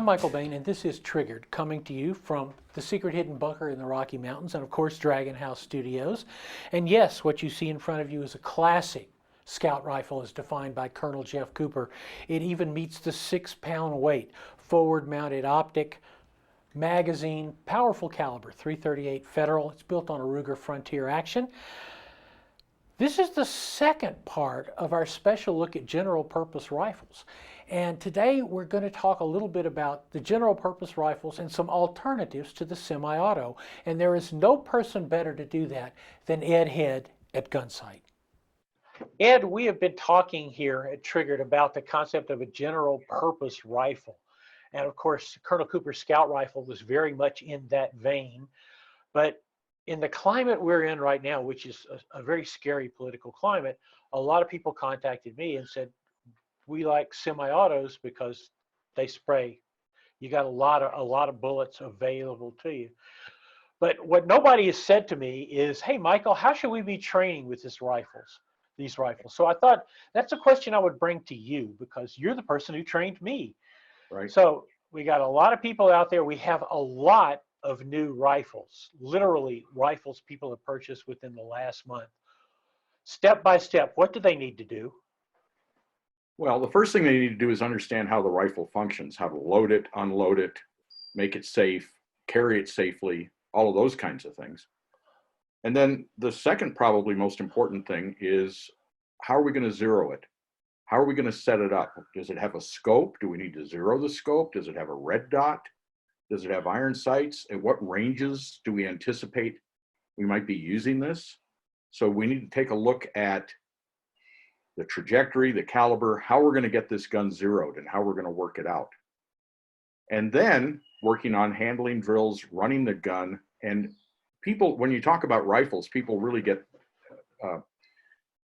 I'm Michael Bane, and this is Triggered, coming to you from the secret hidden bunker in the Rocky Mountains, and of course, Dragon House Studios. And yes, what you see in front of you is a classic scout rifle as defined by Colonel Jeff Cooper. It even meets the 6-pound weight, forward-mounted optic, magazine, powerful caliber, .338 Federal. It's built on a Ruger Frontier Action. This is the second part of our special look at general purpose rifles. And today we're going to talk a little bit about the general purpose rifles and some alternatives to the semi-auto. And there is no person better to do that than Ed Head at Gunsite. Ed, we have been talking here at Triggered about the concept of a general purpose rifle. And of course, Colonel Cooper's Scout rifle was very much in that vein. But in the climate we're in right now, which is a very scary political climate, a lot of people contacted me and said, we like semi-autos because they spray. You got a lot of bullets available to you. But what nobody has said to me is, hey, Michael, how should we be training with these rifles? So I thought that's a question I would bring to you because you're the person who trained me. Right. So we got a lot of people out there. We have a lot of new rifles, literally rifles people have purchased within the last month. Step by step, what do they need to do? Well, the first thing they need to do is understand how the rifle functions, how to load it, unload it, make it safe, carry it safely, all of those kinds of things. And then the second, probably most important thing is how are we going to zero it? How are we going to set it up? Does it have a scope? Do we need to zero the scope? Does it have a red dot? Does it have iron sights? At what ranges do we anticipate we might be using this? So we need to take a look at the trajectory, the caliber, how we're going to get this gun zeroed and how we're going to work it out. And then working on handling drills, running the gun. And people, when you talk about rifles, people really get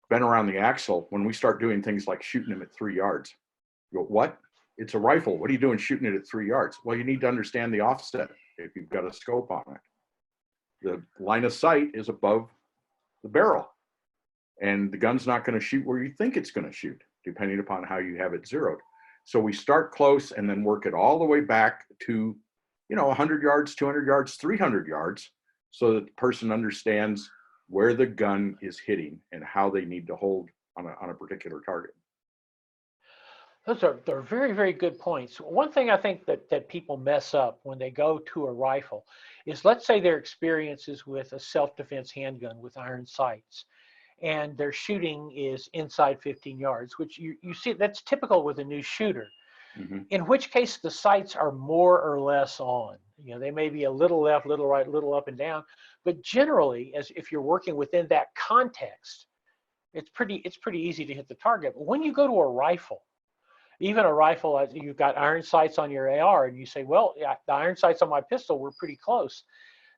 bent around the axle when we start doing things like shooting them at 3 yards. You go, what? It's a rifle. What are you doing shooting it at 3 yards? Well, you need to understand the offset if you've got a scope on it. The line of sight is above the barrel, and the gun's not going to shoot where you think it's going to shoot, depending upon how you have it zeroed. So we start close and then work it all the way back to, 100 yards, 200 yards, 300 yards, so that the person understands where the gun is hitting and how they need to hold on a particular target. They're very, very good points. One thing I think that people mess up when they go to a rifle is, let's say their experiences with a self-defense handgun with iron sights, and their shooting is inside 15 yards, which you see that's typical with a new shooter. Mm-hmm. In which case the sights are more or less on. They may be a little left, little right, little up and down, but generally, as if you're working within that context, it's pretty easy to hit the target. But when you go to a rifle, even a rifle, you've got iron sights on your AR, and you say, well, yeah, the iron sights on my pistol were pretty close.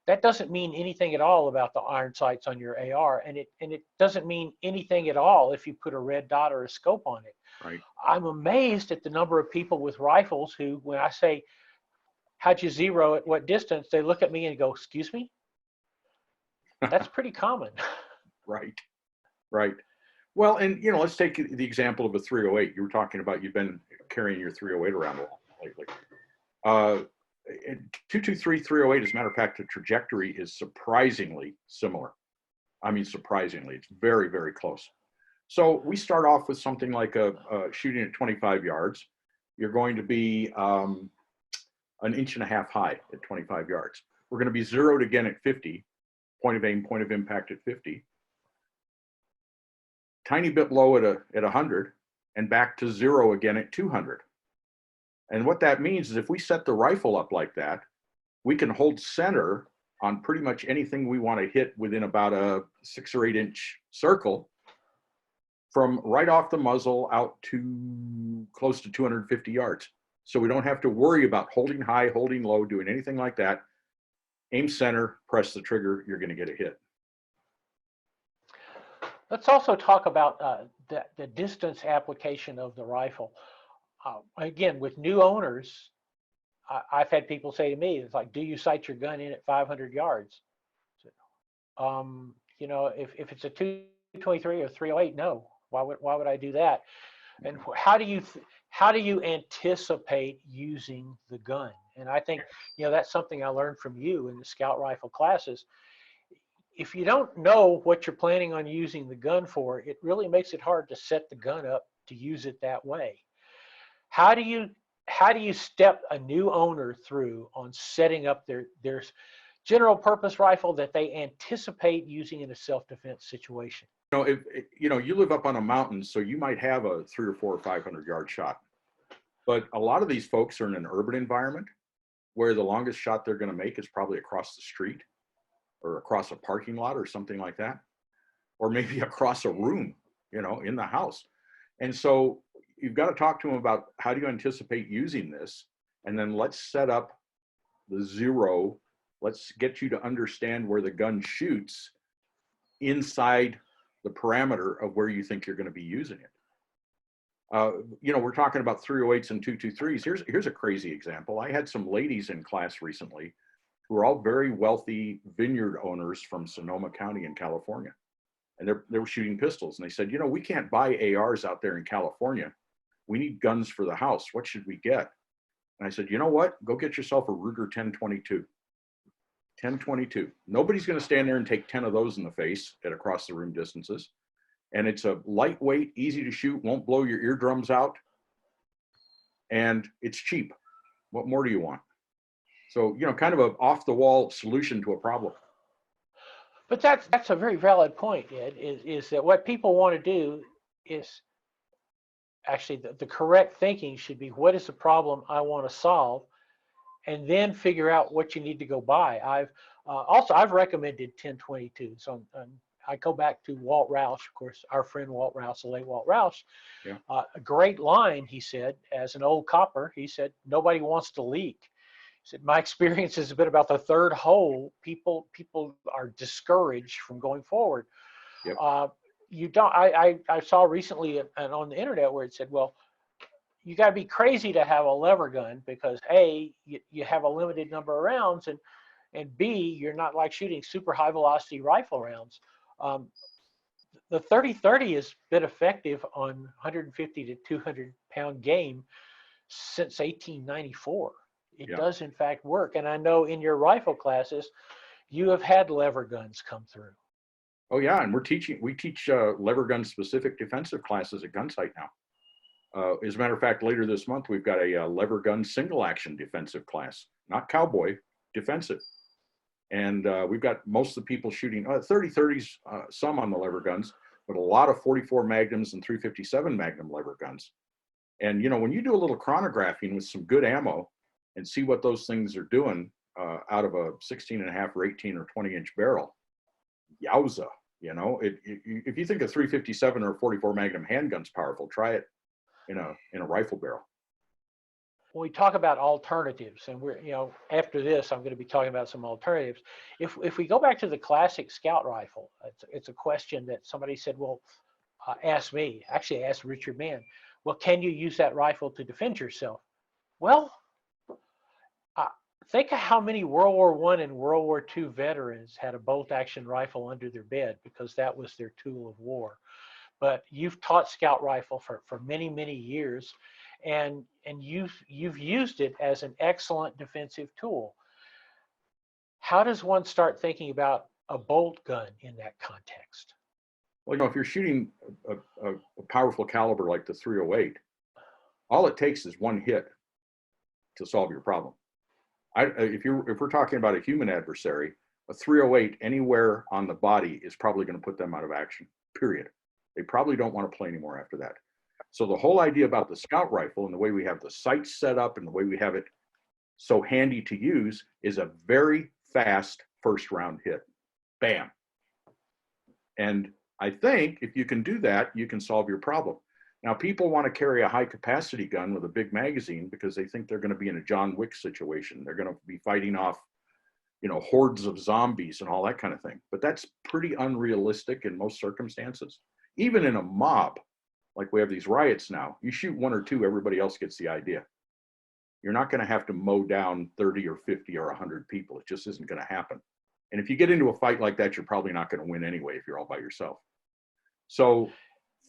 That doesn't mean anything at all about the iron sights on your AR, and it doesn't mean anything at all if you put a red dot or a scope on it. Right. I'm amazed at the number of people with rifles who, when I say, how'd you zero at what distance, they look at me and go, excuse me? That's pretty common. Right. Well, and let's take the example of a 308. You were talking about you've been carrying your 308 around a lot lately. 223 308, as a matter of fact, the trajectory is surprisingly similar. I mean, surprisingly, it's very, very close. So we start off with something like a shooting at 25 yards. You're going to be 1.5 inches high at 25 yards. We're going to be zeroed again at 50, point of aim, point of impact at 50. Tiny bit low at 100, and back to zero again at 200. And what that means is if we set the rifle up like that, we can hold center on pretty much anything we want to hit within about a 6 or 8 inch circle, from right off the muzzle out to close to 250 yards. So we don't have to worry about holding high, holding low, doing anything like that. Aim center, press the trigger, you're going to get a hit. Let's also talk about the distance application of the rifle. Again, with new owners, I've had people say to me, it's like, do you sight your gun in at 500 yards? If it's a 223 or 308, no. Why would I do that? And how do you anticipate using the gun? And I think that's something I learned from you in the scout rifle classes. If you don't know what you're planning on using the gun for, it really makes it hard to set the gun up to use it that way. How do you step a new owner through on setting up their general purpose rifle that they anticipate using in a self-defense situation? You live up on a mountain, so you might have a 3 or 4 or 500-yard shot. But a lot of these folks are in an urban environment where the longest shot they're going to make is probably across the street or across a parking lot or something like that, or maybe across a room, in the house. And so you've got to talk to them about how do you anticipate using this, and then let's set up the zero. Let's get you to understand where the gun shoots inside the parameter of where you think you're going to be using it. We're talking about 308s and 223s. Here's a crazy example. I had some ladies in class recently who are all very wealthy vineyard owners from Sonoma County in California. And they were shooting pistols. And they said, we can't buy ARs out there in California. We need guns for the house. What should we get? And I said, you know what? Go get yourself a Ruger 1022. 1022. Nobody's going to stand there and take 10 of those in the face at across the room distances. And it's a lightweight, easy to shoot, won't blow your eardrums out. And it's cheap. What more do you want? So, kind of an off-the-wall solution to a problem. But that's a very valid point, Ed, is that what people want to do is actually the correct thinking should be, what is the problem I want to solve? And then figure out what you need to go buy. I've recommended 1022s. So I go back to Walt Roush, of course, our friend Walt Roush, the late Walt Roush. Yeah. A great line, he said, as an old copper, he said, nobody wants to leak. He said, my experience has been about the third hole. People are discouraged from going forward. Yep. I saw recently and on the internet where it said, well, you got to be crazy to have a lever gun because A, you have a limited number of rounds, and B, you're not like shooting super high velocity rifle rounds. The 30-30 has been effective on 150 to 200 pound game since 1894. It does in fact work. And I know in your rifle classes, you have had lever guns come through. Oh yeah, and we teach lever gun specific defensive classes at Gunsite now. As a matter of fact, later this month, we've got a lever gun single action defensive class, not cowboy, defensive. And we've got most of the people shooting 30-30s, some on the lever guns, but a lot of 44 Magnums and 357 Magnum lever guns. And, when you do a little chronographing with some good ammo and see what those things are doing out of a 16.5 or 18 or 20-inch barrel, yowza, if you think a 357 or 44 Magnum handgun's powerful, try it in a rifle barrel. When we talk about alternatives, and after this, I'm going to be talking about some alternatives. If we go back to the classic scout rifle, it's a question that somebody said, well, asked me, actually asked Richard Mann, well, can you use that rifle to defend yourself? Well, think of how many World War I and World War II veterans had a bolt action rifle under their bed because that was their tool of war. But you've taught scout rifle for many, many years, and you've used it as an excellent defensive tool. How does one start thinking about a bolt gun in that context? Well, if you're shooting a powerful caliber like the 308, all it takes is one hit to solve your problem. If we're talking about a human adversary, a 308 anywhere on the body is probably going to put them out of action, period. They probably don't want to play anymore after that. So the whole idea about the scout rifle and the way we have the sights set up and the way we have it so handy to use is a very fast first round hit. Bam. And I think if you can do that, you can solve your problem. Now, people want to carry a high capacity gun with a big magazine because they think they're going to be in a John Wick situation. They're going to be fighting off, hordes of zombies and all that kind of thing. But that's pretty unrealistic in most circumstances. Even in a mob, like we have these riots now, you shoot one or two, everybody else gets the idea. You're not going to have to mow down 30 or 50 or 100 people. It just isn't going to happen. And if you get into a fight like that, you're probably not going to win anyway if you're all by yourself. So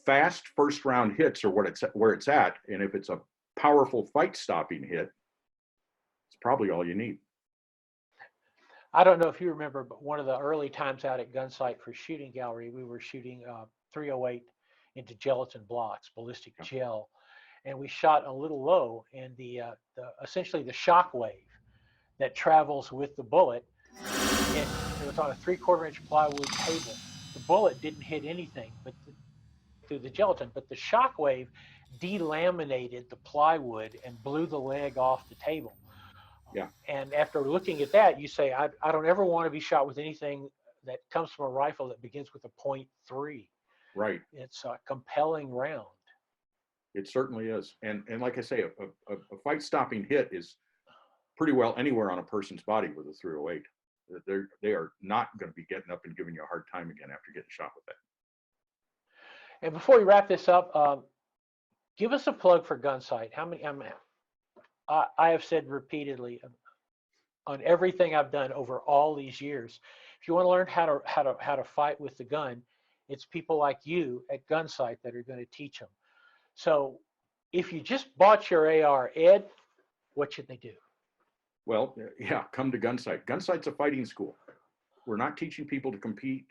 fast first round hits are where it's at. And if it's a powerful fight stopping hit, it's probably all you need. I don't know if you remember, but one of the early times out at Gunsite for shooting gallery, we were shooting 308 into gelatin blocks, ballistic Yeah. gel, and we shot a little low, and the essentially the shock wave that travels with the bullet, and it was on a 3/4 inch plywood table. The bullet didn't hit anything, but through the gelatin, but the shock wave delaminated the plywood and blew the leg off the table. Yeah. And after looking at that, you say, I don't ever want to be shot with anything that comes from a rifle that begins with a .3. Right. It's a compelling round. It certainly is. And like I say, a fight stopping hit is pretty well anywhere on a person's body with a 308. They are not going to be getting up and giving you a hard time again after getting shot with that. And before we wrap this up, give us a plug for Gunsite. How many? I have said repeatedly on everything I've done over all these years, if you want to learn how to fight with the gun, it's people like you at Gunsite that are going to teach them. So if you just bought your AR, Ed, what should they do? Well, yeah, come to Gunsite. Gunsite's a fighting school. We're not teaching people to compete.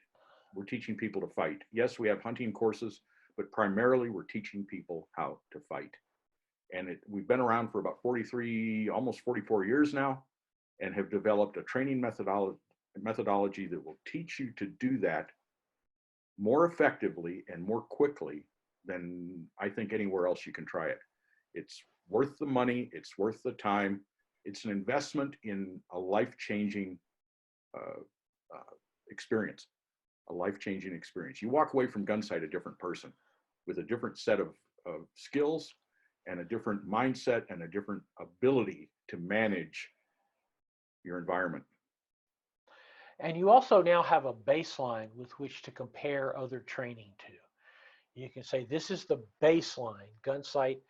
We're teaching people to fight. Yes, we have hunting courses, but primarily we're teaching people how to fight. And we've been around for about 43, almost 44 years now, and have developed a training methodology that will teach you to do that more effectively and more quickly than I think anywhere else you can try it. It's worth the money. It's worth the time. It's an investment in a life-changing experience, a life-changing experience. You walk away from Gunsite a different person with a different set of skills and a different mindset and a different ability to manage your environment. And you also now have a baseline with which to compare other training to. You can say, this is the baseline, Gunsite.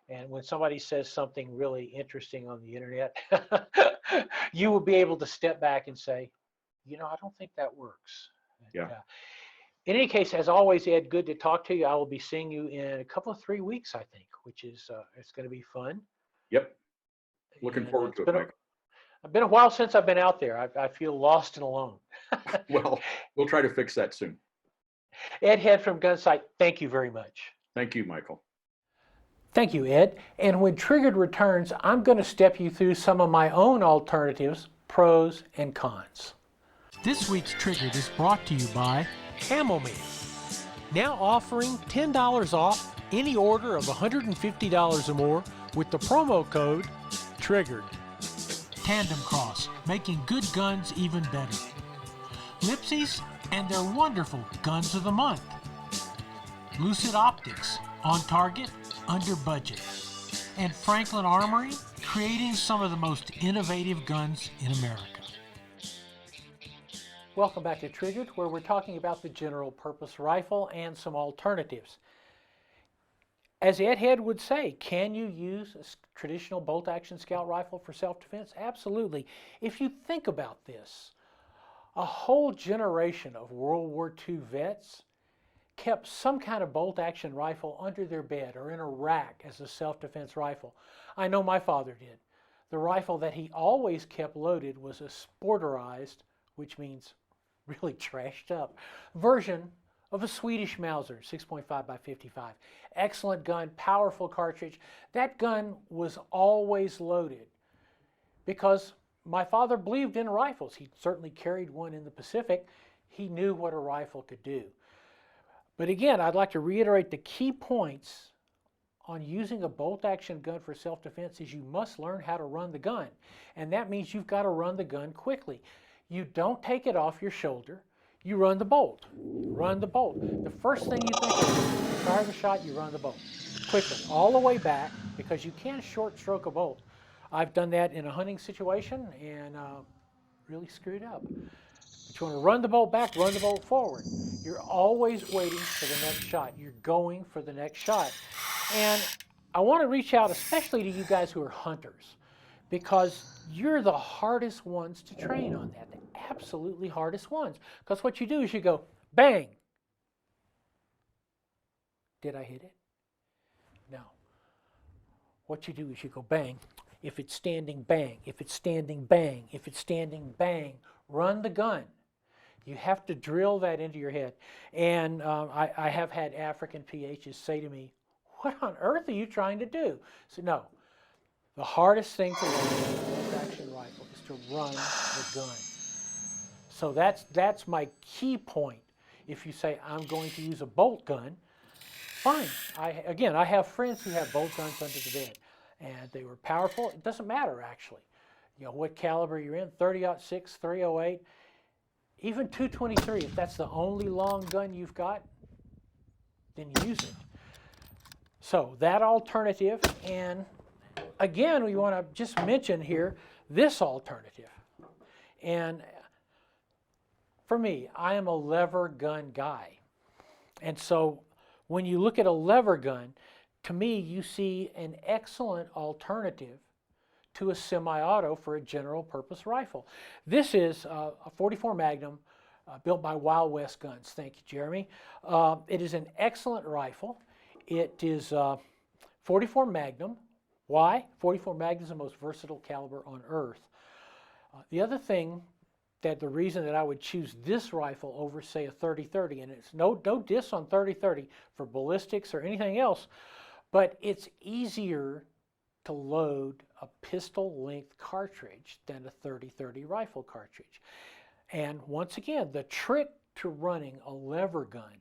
And when somebody says something really interesting on the internet, you will be able to step back and say, I don't think that works. Yeah. In any case, as always, Ed, good to talk to you. I will be seeing you in a couple of 3 weeks, I think, which is it's going to be fun. Yep. Looking forward to it, Mike. It's been a while since I've been out there. I feel lost and alone. Well, we'll try to fix that soon. Ed Head from Gunsite, thank you very much. Thank you, Michael. Thank you, Ed. And when Triggered returns, I'm going to step you through some of my own alternatives, pros and cons. This week's Triggered is brought to you by Ammo Man, now offering $10 off any order of $150 or more with the promo code TRIGGERED. Tandem Cross, making good guns even better. Lipsies and their wonderful Guns of the Month. Lucid Optics, on target, under budget. And Franklin Armory, creating some of the most innovative guns in America. Welcome back to Triggered, where we're talking about the general purpose rifle and some alternatives. As Ed Head would say, can you use a traditional bolt-action scout rifle for self-defense? Absolutely. If you think about this, a whole generation of World War II vets kept some kind of bolt-action rifle under their bed or in a rack as a self-defense rifle. I know my father did. The rifle that he always kept loaded was a sporterized, which means really trashed up, version of a Swedish Mauser 6.5 by 55. Excellent gun, powerful cartridge. That gun was always loaded because my father believed in rifles. He certainly carried one in the Pacific. He knew what a rifle could do. But again, I'd like to reiterate the key points on using a bolt-action gun for self-defense is you must learn how to run the gun. And that means you've got to run the gun quickly. You don't take it off your shoulder. You run the bolt. Run the bolt. The first thing you think of, you fire the shot, you run the bolt. Quickly, all the way back, because you can short stroke a bolt. I've done that in a hunting situation and really screwed up. But you want to run the bolt back, run the bolt forward. You're always waiting for the next shot. You're going for the next shot. And I want to reach out especially to you guys who are hunters, because you're the hardest ones to train on that, the absolutely hardest ones. Because what you do is you go, bang, Did I hit it? No. What you do is you go bang. If it's standing, bang. If it's standing, bang. If it's standing, bang. Run the gun. You have to drill that into your head. And I have had African PHs say to me, what on earth are you trying to do? So no, the hardest thing to learn with a bolt-action rifle is to run the gun. So that's my key point. If you say, I'm going to use a bolt gun, fine. I have friends who have bolt guns under the bed, and they were powerful. It doesn't matter, actually. You know, what caliber you're in, 30-06, 308, even 223. If that's the only long gun you've got, then use it. So that alternative, and again, we want to just mention here this alternative. And for me, I am a lever gun guy. And so when you look at a lever gun, to me, you see an excellent alternative to a semi-auto for a general purpose rifle. This is a 44 Magnum built by Wild West Guns. Thank you, Jeremy. It is an excellent rifle. It is 44 Magnum. Why? 44 Magnum is the most versatile caliber on earth. The other thing, the reason that I would choose this rifle over, say, a 30-30, and it's no diss on 30-30 for ballistics or anything else, but it's easier to load a pistol-length cartridge than a 30-30 rifle cartridge. And once again, the trick to running a lever gun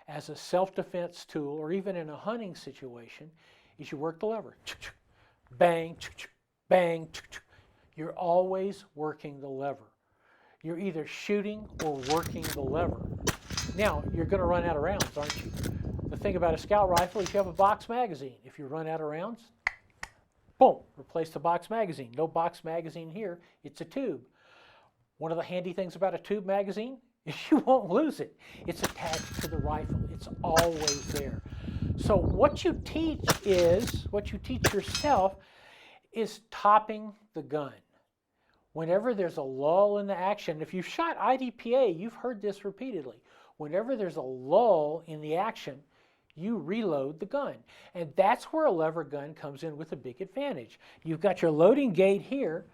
as a self-defense tool, or even in a hunting situation, is you work the lever. Bang, bang. You're always working the lever. You're either shooting or working the lever. Now, you're going to run out of rounds, aren't you? The thing about a scout rifle is you have a box magazine. If you run out of rounds, boom, replace the box magazine. No box magazine here, it's a tube. One of the handy things about a tube magazine is you won't lose it. It's attached to the rifle. It's always there. So what you teach yourself is topping the gun. Whenever there's a lull in the action, if you've shot IDPA, you've heard this repeatedly. Whenever there's a lull in the action, you reload the gun. And that's where a lever gun comes in with a big advantage. You've got your loading gate here,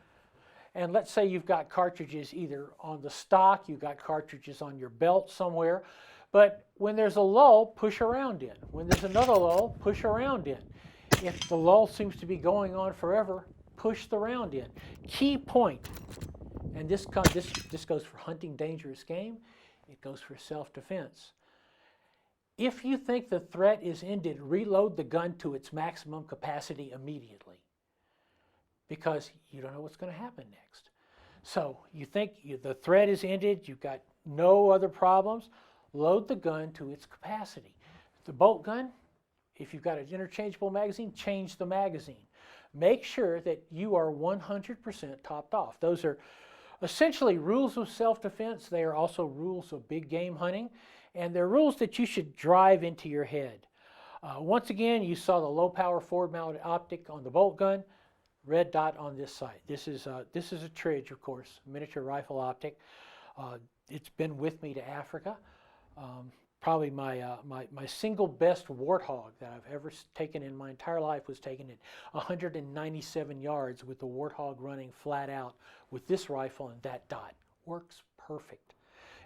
and let's say you've got cartridges either on the stock, you've got cartridges on your belt somewhere, but when there's a lull, push around in. When there's another lull, push around in. If the lull seems to be going on forever, push the round in. Key point, and this goes for hunting dangerous game, it goes for self-defense. If you think the threat is ended, reload the gun to its maximum capacity immediately, because you don't know what's going to happen next. So you think the threat is ended, you've got no other problems, load the gun to its capacity. The bolt gun, if you've got an interchangeable magazine, change the magazine. Make sure that you are 100% topped off. Those are essentially rules of self-defense. They are also rules of big game hunting, and they're rules that you should drive into your head. Once again, you saw the low-power forward-mounted optic on the bolt gun, red dot on this side. This is a Tridge, of course, miniature rifle optic. It's been with me to Africa. Probably my single best warthog that I've ever taken in my entire life was taken at 197 yards with the warthog running flat out with this rifle, and that dot works perfect.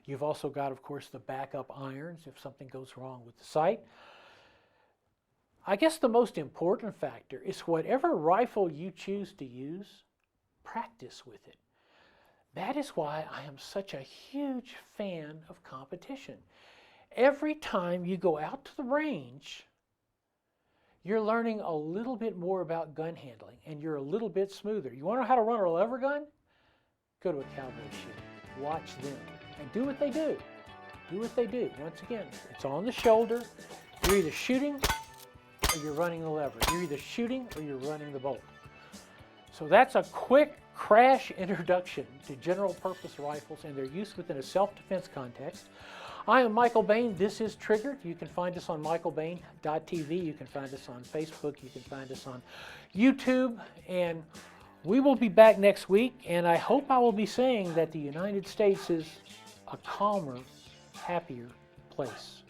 You've also got, of course, the backup irons if something goes wrong with the sight. I guess the most important factor is whatever rifle you choose to use, practice with it. That is why I am such a huge fan of competition. Every time you go out to the range, you're learning a little bit more about gun handling, and you're a little bit smoother. You want to know how to run a lever gun? Go to a cowboy shoot. Watch them and do what they do. Do what they do. Once again, it's on the shoulder. You're either shooting or you're running the lever. You're either shooting or you're running the bolt. So that's a quick crash introduction to general purpose rifles and their use within a self-defense context. I am Michael Bane. This is Triggered. You can find us on michaelbane.tv. You can find us on Facebook. You can find us on YouTube. And we will be back next week. And I hope I will be saying that the United States is a calmer, happier place.